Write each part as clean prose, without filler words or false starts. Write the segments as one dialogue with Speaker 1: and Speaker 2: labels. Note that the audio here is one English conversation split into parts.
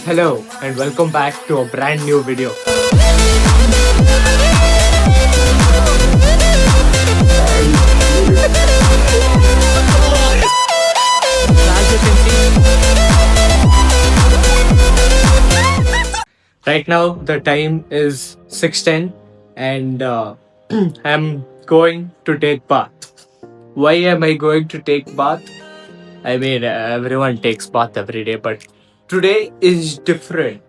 Speaker 1: Hello and welcome back to a brand new video. As you can see, right now the time is 6:10 and I'm going to take bath. Why am I going to take bath? I mean, everyone takes bath every day, but today is different.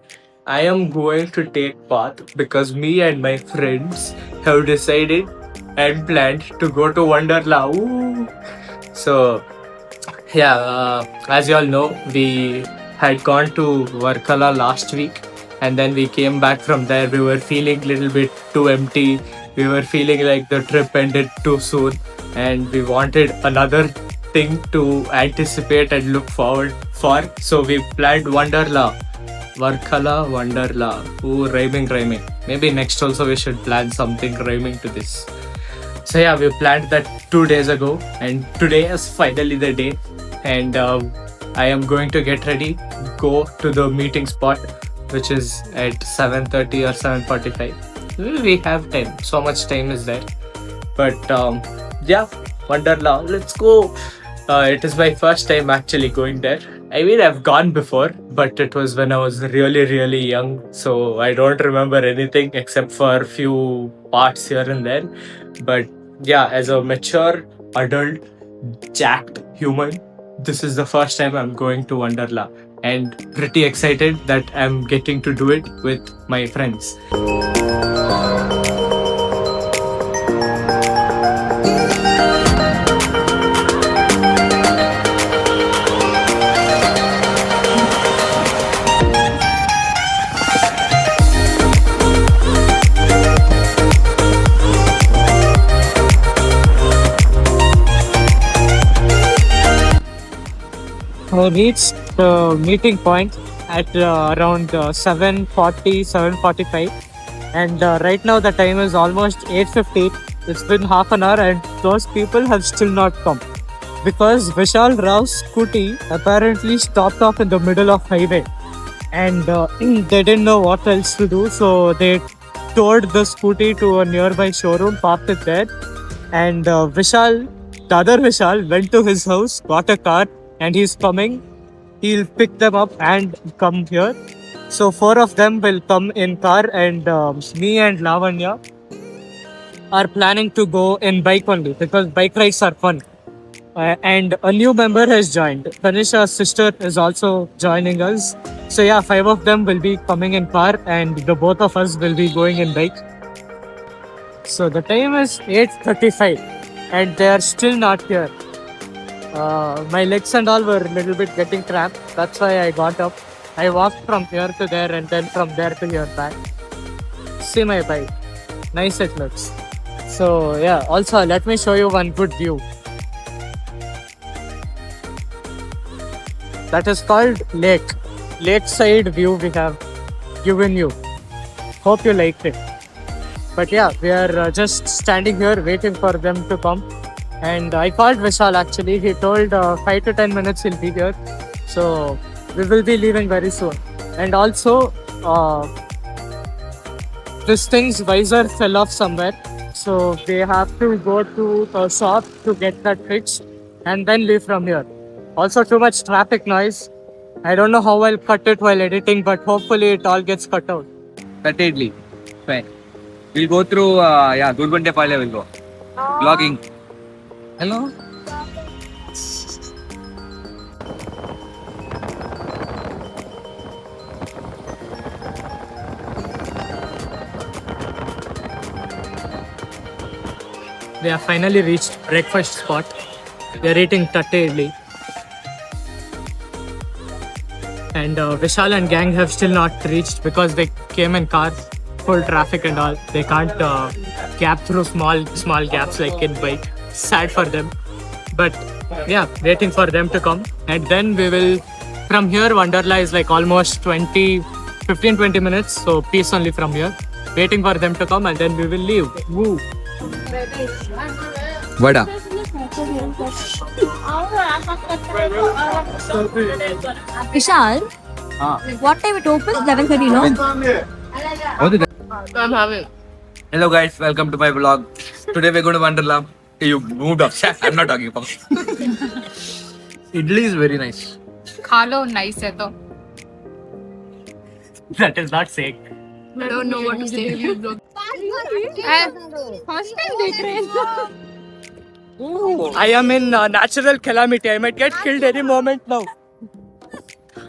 Speaker 1: I am going to take bath because me and my friends have decided and planned to go to Wonderla. Ooh. So, yeah, as you all know, we had gone to Varkala last week and then we came back from there. We were feeling a little bit too empty. We were feeling like the trip ended too soon and we wanted another thing to anticipate and look forward for. So we planned Wonderla. Varkala Wonderla. Ooh, rhyming. Maybe next also we should plan something rhyming to this. So yeah, we planned that 2 days ago, and today is finally the day. And I am going to get ready, go to the meeting spot, which is at 7:30 or 7:45. We have time. So much time is there. But yeah, Wonderla. Let's go. It is my first time actually going there. I mean, I've gone before, but it was when I was really young, so I don't remember anything except for a few parts here and there. But yeah, as a mature adult, jacked human, this is the first time I'm going to Wonderla, and pretty excited that I'm getting to do it with my friends. I reached the meeting point at around 7:40, 7:45, and right now the time is almost 8:50. It's been half an hour, and those people have still not come because Vishal Rao's scooty apparently stopped off in the middle of highway, and they didn't know what else to do, so they towed the scooty to a nearby showroom, parked it there, and Vishal, the other Vishal, went to his house, got a car, and he's coming. He'll pick them up and come here. So 4 of them will come in car, and me and Lavanya are planning to go in bike only because bike rides are fun. And a new member has joined. Tanisha's sister is also joining us. So yeah, 5 of them will be coming in car, and the both of us will be going in bike. So the time is 8:35, and they are still not here. My legs and all were a little bit getting cramped. That's why I got up. I walked from here to there and then from there to here back. See my bike. Nice it looks. So yeah, also let me show you one good view. That is called lake. Lakeside view we have given you. Hope you liked it. But yeah, we are just standing here waiting for them to come. And I called Vishal actually. He told 5 to 10 minutes he'll be here. So we will be leaving very soon. And also, this thing's visor fell off somewhere. So they have to go to a shop to get that fixed and then leave from here. Also, too much traffic noise. I don't know how I'll cut it while editing, but hopefully it all gets cut out.
Speaker 2: Certainly. Fine. We'll go through, Durbante Pale will go. Vlogging. Hello?
Speaker 1: We have finally reached breakfast spot. We are eating tatte idli. And Vishal and gang have still not reached because they came in cars, full traffic and all. They can't gap through small gaps like in bike. Sad for them. But yeah, waiting for them to come. And then we will, from here, Wonderla is like almost 15-20 minutes. So peace only from here. Waiting for them to come and then we will leave. Woo.
Speaker 2: Vada.
Speaker 3: Vishal, What time it opens? 11:30, no?
Speaker 1: I'm having.
Speaker 2: Hello guys, welcome to my vlog. Today we're going to Wonderla. Hey, you moved up. I'm not talking about. Idli is very nice.
Speaker 4: खा लो nice है तो.
Speaker 1: That is not saying.
Speaker 4: I don't know what to say. First time देख रहे हैं.
Speaker 1: I am in natural calamity. I might get killed any moment now.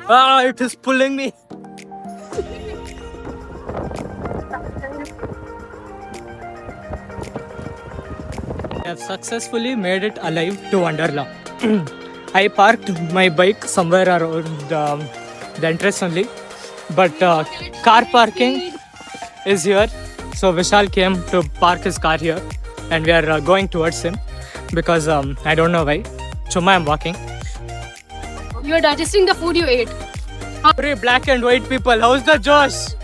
Speaker 1: Ah, it is pulling me. I have successfully made it alive to Wonderla. I parked my bike somewhere around the entrance only, but car parking is here. So Vishal came to park his car here, and we are going towards him because I don't know why. Chuma, I'm walking.
Speaker 4: You are digesting the food you ate.
Speaker 1: Three black and white people. How's the Josh?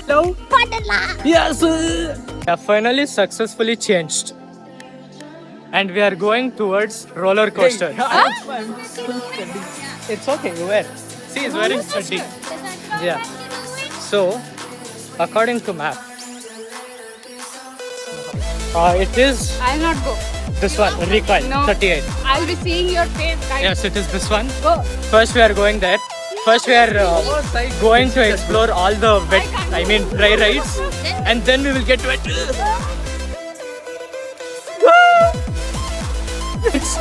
Speaker 1: Hello? Yes. We have finally successfully changed. And we are going towards roller coaster. It's okay, you wear. See, he's wearing chaddi. Yeah. So, according to map, it is
Speaker 4: I'll not go.
Speaker 1: this one, recoil,
Speaker 4: No.
Speaker 1: 38.
Speaker 4: I'll be seeing your face. Guys.
Speaker 1: Yes, it is this one.
Speaker 4: Go.
Speaker 1: First, we are going there. First, we are going to explore all the wet, dry rides, and then we will get wet. It's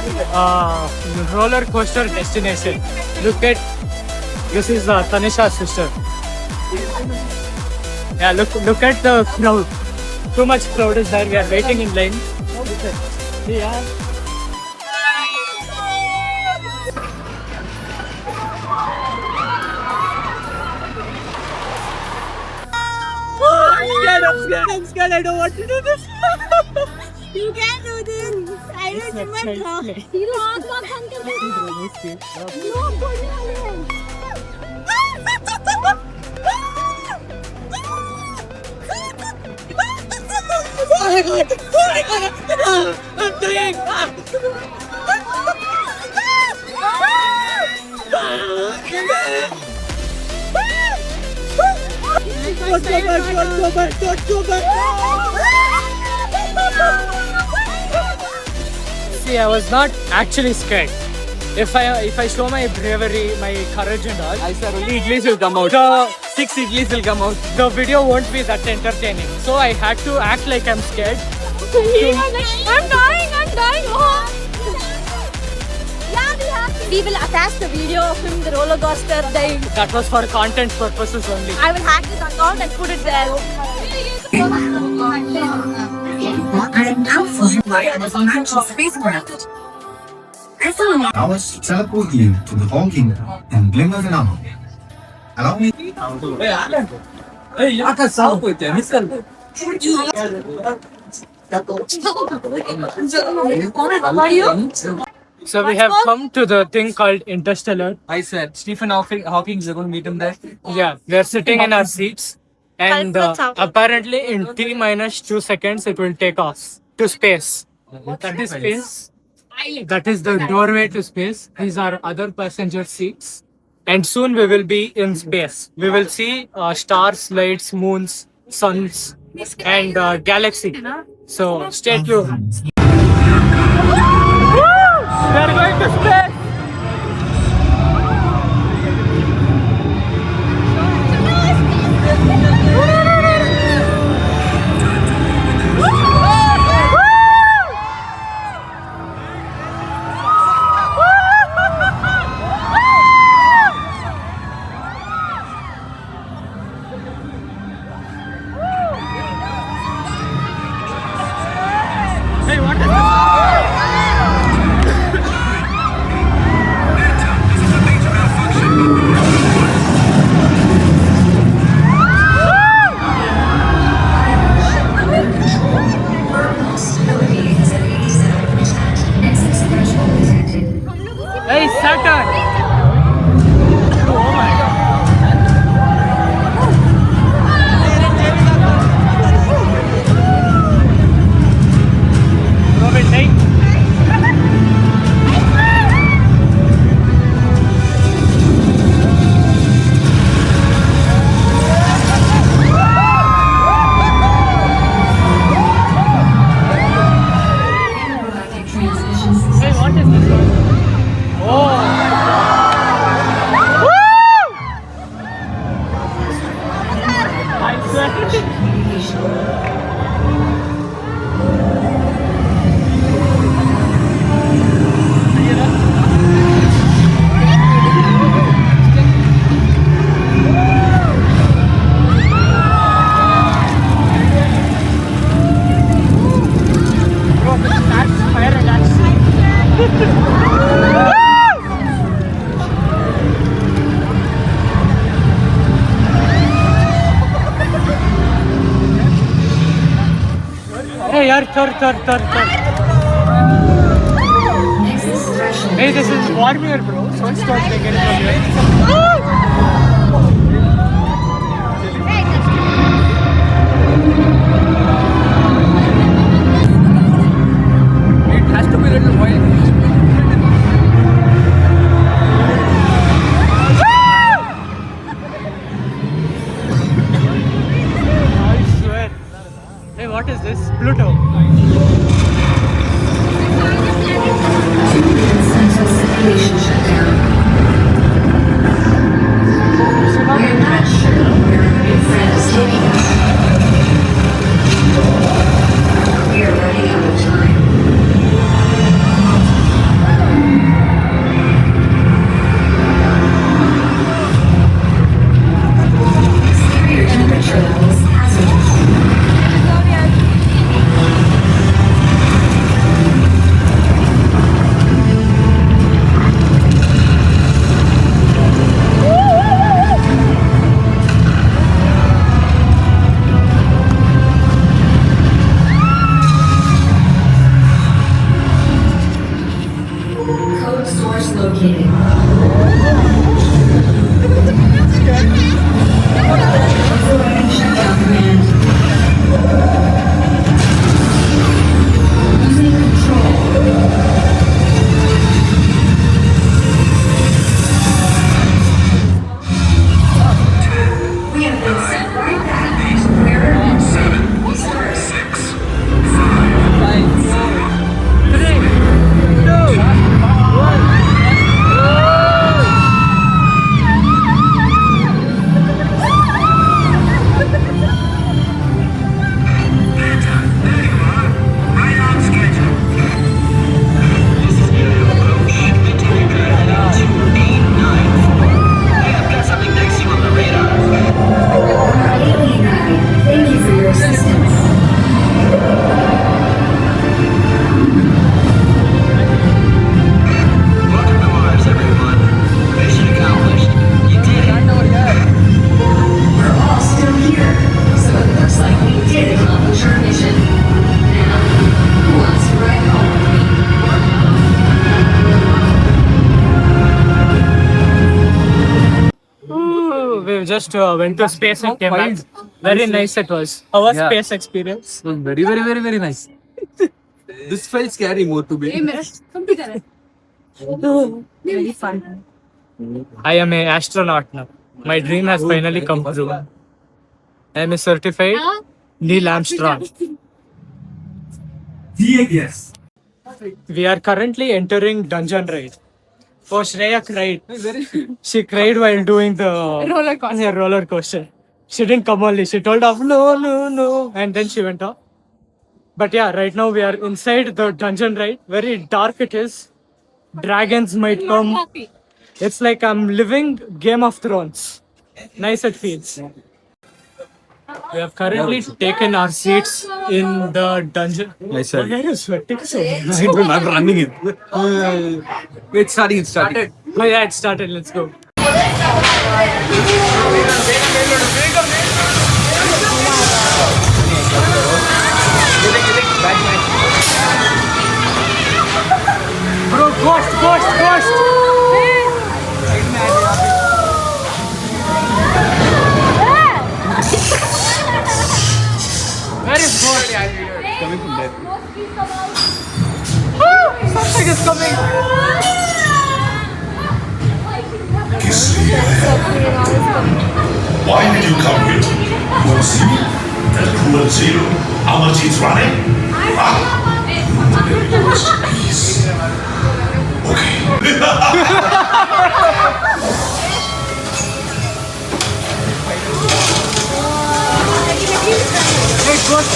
Speaker 1: roller coaster destination. Look at this is Tanisha's sister. Yeah, look at the crowd. Too much crowd is there. We are waiting in line. Yeah. I'm scared. I don't want to do this.
Speaker 3: You can do this. I will do my job. You don't want to do this. No,
Speaker 1: Oh my god! I'm doing. Don't go back. See, I was not actually scared. If I show my bravery, my courage and all,
Speaker 2: I said only idlis will come out.
Speaker 1: the
Speaker 2: 6 idlis will come out.
Speaker 1: the video won't be that entertaining. So I had to act like I'm scared.
Speaker 4: I'm dying. Oh.
Speaker 3: We will attach the video of him, the roller coaster.
Speaker 1: That was for content purposes only.
Speaker 3: I will hack his account and put it there.
Speaker 5: I am now flying via the financial spacecraft.
Speaker 6: Hours to teleport you to the Whole Kingdom in blink of an eye. Allow me.
Speaker 1: So we have come to the thing called Interstellar.
Speaker 2: I said Stephen Hawking is going to meet him there.
Speaker 1: Yeah, we are sitting in our seats, and apparently in T minus 2 seconds it will take off to space. That is space. That is the doorway to space. These are other passenger seats, and soon we will be in space. We will see stars, lights, moons, suns, and galaxy. So stay tuned. We are going to space. Hey, what is Hey, Saturn! Oh my god. COVID-19. Thar. Hey, this is warmer, bro. So it's not like it from here.
Speaker 2: It has to be a little wild.
Speaker 1: I swear. Hey, what is this? Pluto.
Speaker 5: Central circulation shut down. We're not sure where our new friend is taking us. We are running out of time. Exterior temperature levels hazardous. Code source located. Overriding shutdown command. Losing control. We have been sent right back to where we started. Alien guide, thank you for your assistance.
Speaker 7: Welcome to Mars, everyone. Mission accomplished. You did it.
Speaker 5: We're all still here, so it looks like we did accomplish our mission. Now, who wants to ride home with me?
Speaker 1: Ooh, we just went to space and came back. Very nice it was. Our
Speaker 2: Yeah.
Speaker 1: space experience.
Speaker 2: It was very nice. This felt scary more to be.
Speaker 4: Very fun.
Speaker 1: I am an astronaut now. My dream has finally come true. I am a certified Neil Armstrong.
Speaker 6: Yes.
Speaker 1: We are currently entering Dungeon Ride. Oh, Shreya cried. She cried while doing the roller coaster. She didn't come only. She told off, no. And then she went off. But yeah, right now we are inside the Dungeon Ride. Very dark it is. Dragons might come. It's like I'm living Game of Thrones. Nice it feels. We have currently taken our seats in the dungeon.
Speaker 2: Nice, sir.
Speaker 1: Why are you sweating so much?
Speaker 2: I'm running it. It's starting.
Speaker 1: Oh yeah, it started. Let's go. Bro, ghost! Where is ghost?
Speaker 2: Coming from there.
Speaker 1: Something is coming.
Speaker 8: Why did you come here? You want to see me? That cruel zero. How much it's running? Ah, peace. Okay.
Speaker 1: Hey, ghost.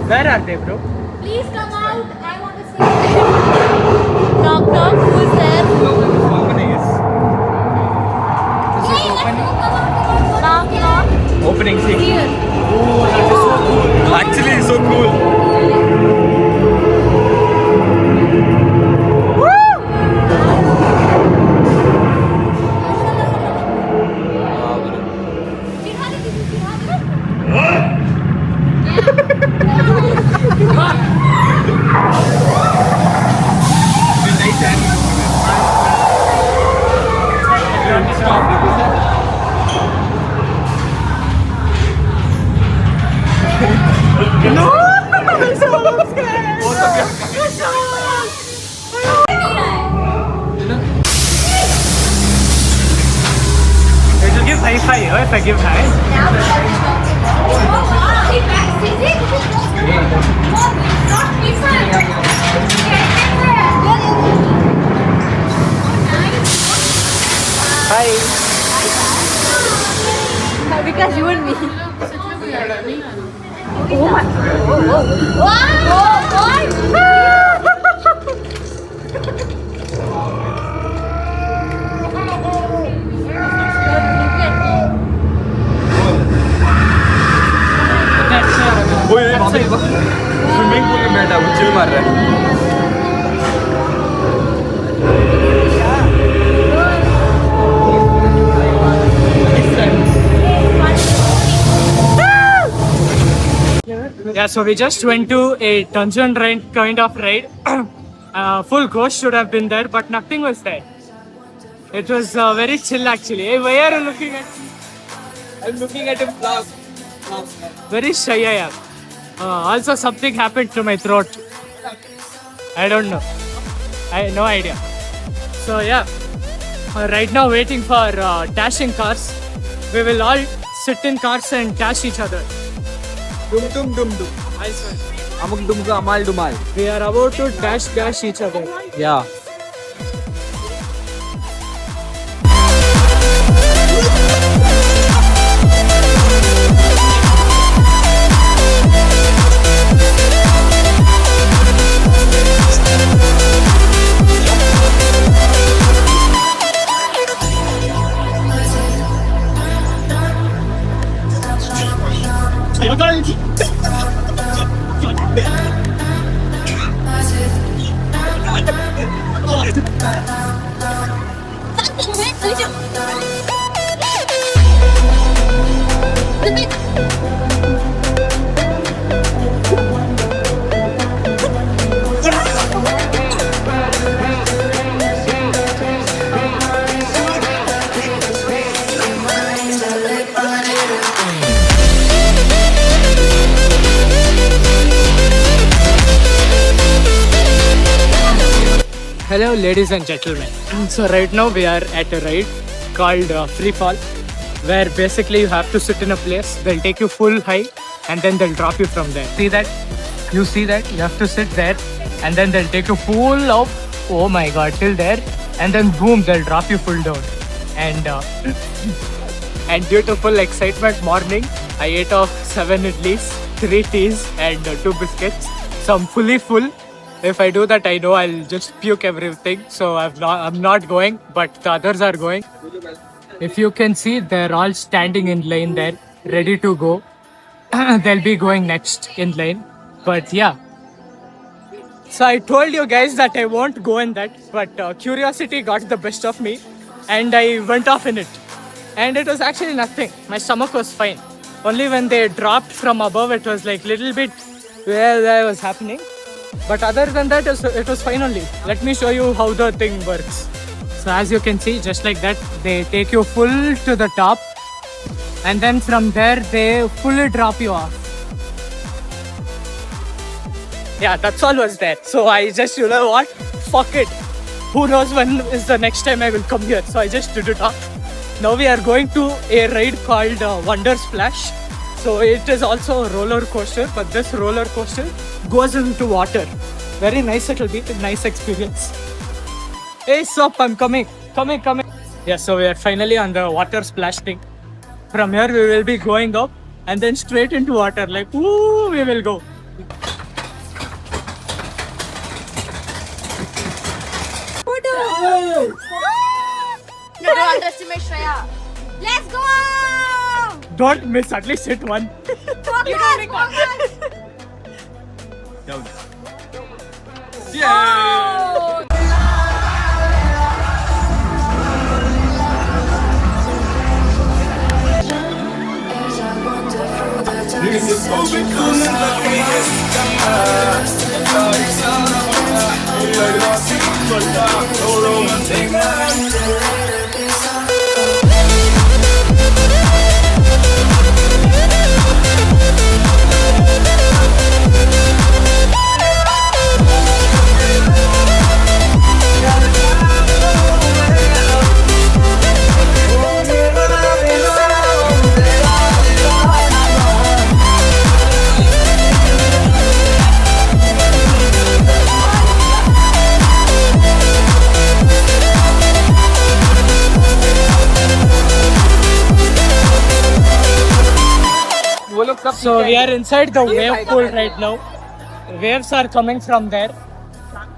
Speaker 1: Where are they, bro?
Speaker 3: Please come out. I want to see. Knock knock. Who is there? Knock knock.
Speaker 2: Opening scene.
Speaker 3: Here.
Speaker 2: Actually, it's so cool.
Speaker 1: It will give high five if I give high.
Speaker 3: Because you and me. Oh my.
Speaker 2: Swimming pool में बैठा उछल मार रहा है.
Speaker 1: Yeah, so we just went to a dungeon ride kind of ride. Full ghost should have been there, but nothing was there. It was very chill actually. Hey, why are you looking at me?
Speaker 2: I'm looking at him vlog.
Speaker 1: Very shy I am. Also something happened to my throat. I don't know. I have no idea. So yeah, right now waiting for dashing cars. We will all sit in cars and dash each other.
Speaker 2: Dum dum dum dum.
Speaker 1: I swear.
Speaker 2: Amuk dumka amal dumal.
Speaker 1: We are about to dash each other.
Speaker 2: Yeah.
Speaker 1: Hello ladies and gentlemen. So right now we are at a ride called Free Fall, where basically you have to sit in a place, they'll take you full high and then they'll drop you from there. See that? You see that? You have to sit there and then they'll take you full up, oh my god, till there, and then boom, they'll drop you full down. And and due to full excitement morning, I ate off 7 idlis, 3 teas and 2 biscuits. So I'm fully full. If I do that, I know I'll just puke everything. So I'm not going, but the others are going. If you can see, they're all standing in line there, ready to go. They'll be going next in line. But yeah. So I told you guys that I won't go in that, but curiosity got the best of me, and I went off in it. And it was actually nothing. My stomach was fine. Only when they dropped from above, it was like little bit where that was happening. But other than that, it was fine only. Let me show you how the thing works. So as you can see, just like that, they take you full to the top, and then from there they fully drop you off. Yeah, that's all was there. So I just, you know what? Fuck it. Who knows when is the next time I will come here. So I just did it off. Now we are going to a ride called Wonder Splash. So it is also a roller coaster, but this roller coaster goes into water. Very nice it will be, a nice experience. Hey, stop, I'm coming. Coming. Yeah, so we are finally on the water splash thing. From here we will be going up and then straight into water. Like, woo, we will go.
Speaker 4: Don't underestimate Shreya.
Speaker 3: Let's go!
Speaker 1: Don't miss, at least hit one. So we are inside the wave pool right now. Waves are coming from there,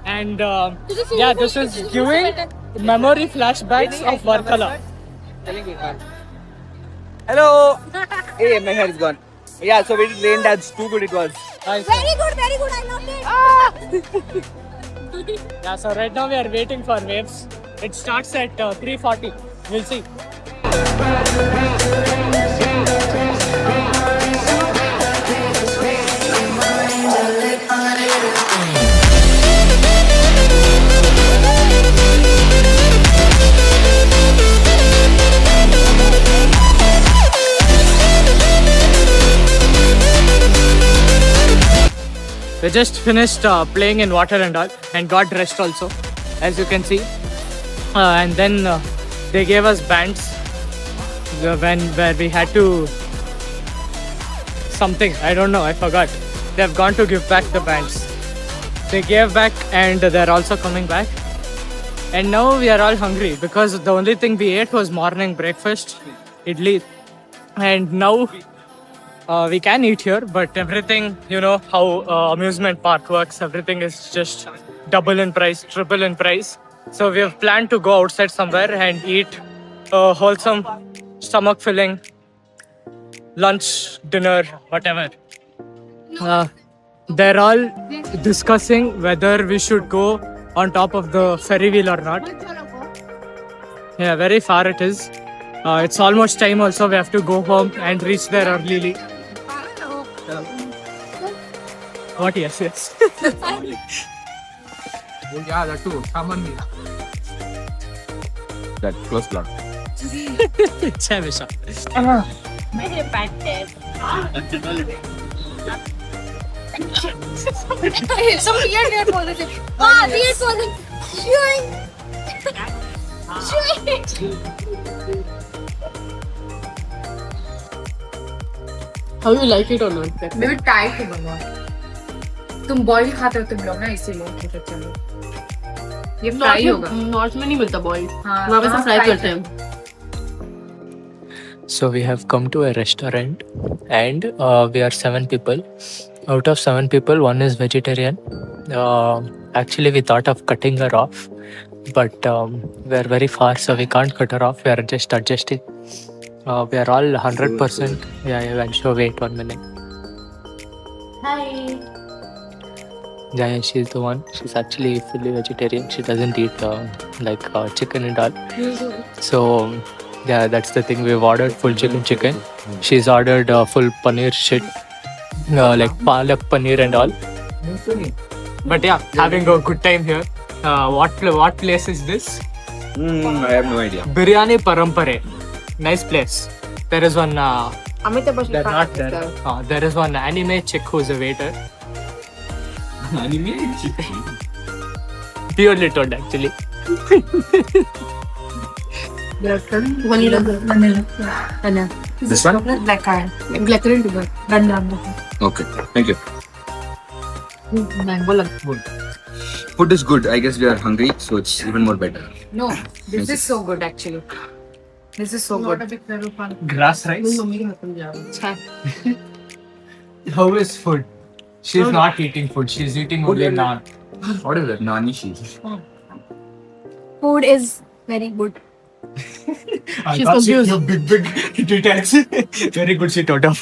Speaker 1: and yeah, this is giving memory flashbacks of Varkala.
Speaker 2: Hello. Hey, my hair is gone. Yeah, so we did rain dance. Too good it was.
Speaker 3: Very good, I loved it.
Speaker 1: Yeah, so right now we are waiting for waves. It starts at 3:40. We'll see. We just finished playing in water and all, and got dressed also, as you can see. And then they gave us bands where we had to something. I don't know. I forgot. They've gone to give back the bands. They gave back, and they're also coming back. And now we are all hungry because the only thing we ate was morning breakfast, idli, and now. We can eat here, but everything, you know how amusement park works, everything is just double in price, triple in price. So we have planned to go outside somewhere and eat a wholesome, stomach filling lunch, dinner, whatever. They're all discussing whether we should go on top of the ferry wheel or not. Yeah, very far it is. It's almost time also, we have to go home and reach there early. What? Yes.
Speaker 2: Yeah, that too. Samanvi. That close blood.
Speaker 1: Jai Visha.
Speaker 4: Some weird positive.
Speaker 3: Weird positive.
Speaker 4: How you like it or not?
Speaker 9: Maybe tight ही बनवा तुम boil खाते हो तुम लोग ना इसीलिए ठीक है चलो ये फ्राई होगा
Speaker 4: नॉर्थ में नहीं मिलता बॉयल
Speaker 9: हाँ
Speaker 4: वहाँ पे सब फ्राई करते हैं
Speaker 1: So we have come to a restaurant and we are 7 people. Out of 7 people, 1 is vegetarian. Actually, we thought of cutting her off, but we're very far, so we can't cut her off. We are just adjusting. We are all 100%. Yeah, I'm sure. Wait 1 minute.
Speaker 4: Hi.
Speaker 1: Yeah, she's the one. She's actually fully vegetarian. She doesn't eat chicken and all. So yeah, that's the thing. We've ordered full chicken. She's ordered full paneer shit, like palak paneer and all. But yeah, having a good time here. What place is this?
Speaker 2: I have no idea.
Speaker 1: Biryani Parampare. Nice place. There is one.
Speaker 4: Amitabh Bachchan.
Speaker 1: They're not there. There is one anime chick who's a waiter.
Speaker 2: Anime?
Speaker 1: Purely told actually.
Speaker 4: Vanilla.
Speaker 2: This one?
Speaker 4: Blackcurrant sugar.
Speaker 2: Okay, thank you.
Speaker 4: Mango lag.
Speaker 2: Food is good. I guess we are hungry, so it's even more better.
Speaker 9: No, this is so good actually. This is so good.
Speaker 1: Grass rice.
Speaker 9: Chha.
Speaker 1: How is food? She's not eating food. She's eating only naan.
Speaker 2: What is that? Nani cheese.
Speaker 3: Food is very good.
Speaker 1: She's confused. You big details. Very good she thought of.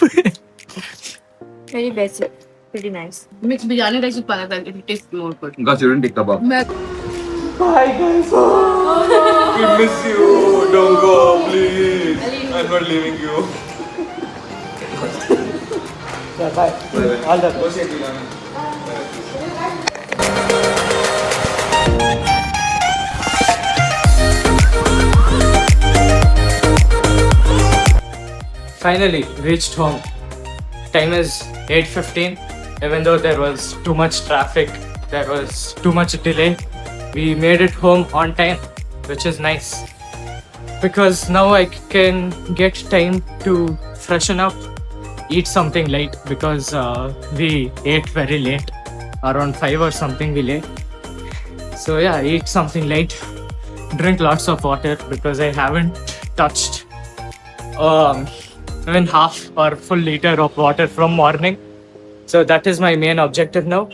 Speaker 3: Very basic. Pretty nice.
Speaker 4: Mix biryani rice with paneer. It tastes more good.
Speaker 2: Because you didn't take kebab.
Speaker 1: Hi guys.
Speaker 2: We miss you. Don't go, please. I'm not leaving you.
Speaker 1: Yeah, bye. All the best. Finally reached home. Time is 8:15. Even though there was too much traffic, there was too much delay, we made it home on time, which is nice. Because now I can get time to freshen up, eat something light because we ate very late, around 5 or something we late. So yeah, eat something light, drink lots of water because I haven't touched even half or full liter of water from morning. So that is my main objective now.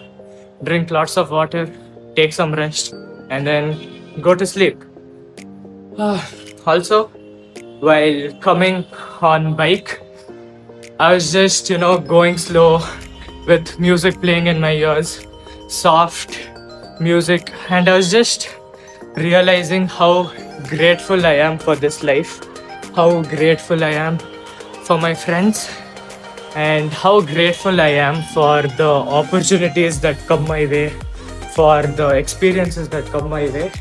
Speaker 1: Drink lots of water, take some rest, and then go to sleep. Also, while coming on bike, I was just, going slow with music playing in my ears, soft music, and I was just realizing how grateful I am for this life, how grateful I am for my friends, and how grateful I am for the opportunities that come my way, for the experiences that come my way.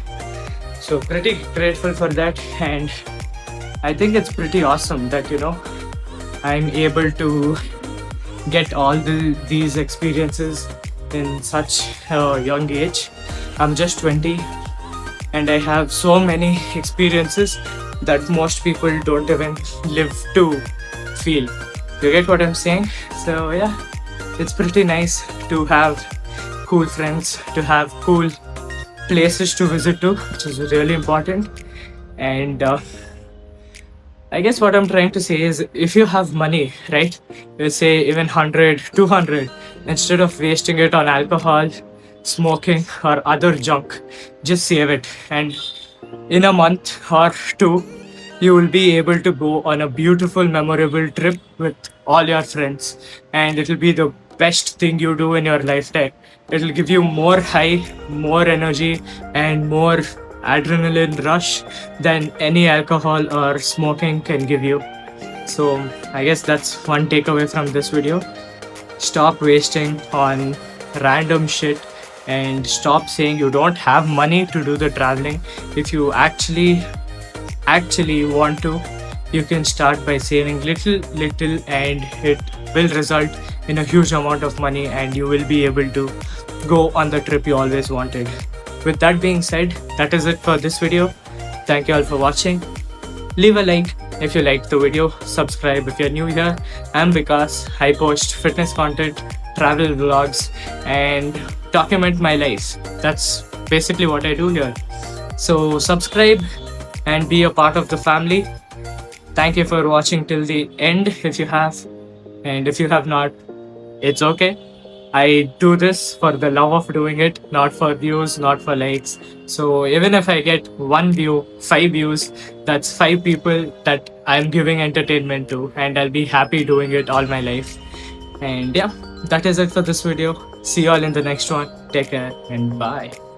Speaker 1: So pretty grateful for that, and I think it's pretty awesome that I'm able to get all these experiences in such a young age. I'm just 20 and I have so many experiences that most people don't even live to feel. You get what I'm saying? So yeah, it's pretty nice to have cool friends, to have cool places to visit to, which is really important. And I guess what I'm trying to say is, if you have money, right, let's say even 100, 200, instead of wasting it on alcohol, smoking or other junk, just save it, and in a month or two you will be able to go on a beautiful memorable trip with all your friends, and it will be the best thing you do in your lifetime. It will give you more high, more energy, and more adrenaline rush than any alcohol or smoking can give you. So I guess that's one takeaway from this video. Stop wasting on random shit and stop saying you don't have money to do the traveling. If you actually want to, you can start by saving little, and it will result in a huge amount of money, and you will be able to go on the trip you always wanted. With that being said, that is it for this video. Thank you all for watching. Leave a like if you liked the video. Subscribe if you're new here. I'm Vikas. I post fitness content, travel vlogs, and document my life. That's basically what I do here. So subscribe and be a part of the family. Thank you for watching till the end if you have, and if you have not, it's okay. I do this for the love of doing it, not for views, not for likes. So even if I get 1 view, 5 views, that's 5 people that I'm giving entertainment to, and I'll be happy doing it all my life. And yeah, that is it for this video. See you all in the next one. Take care and bye.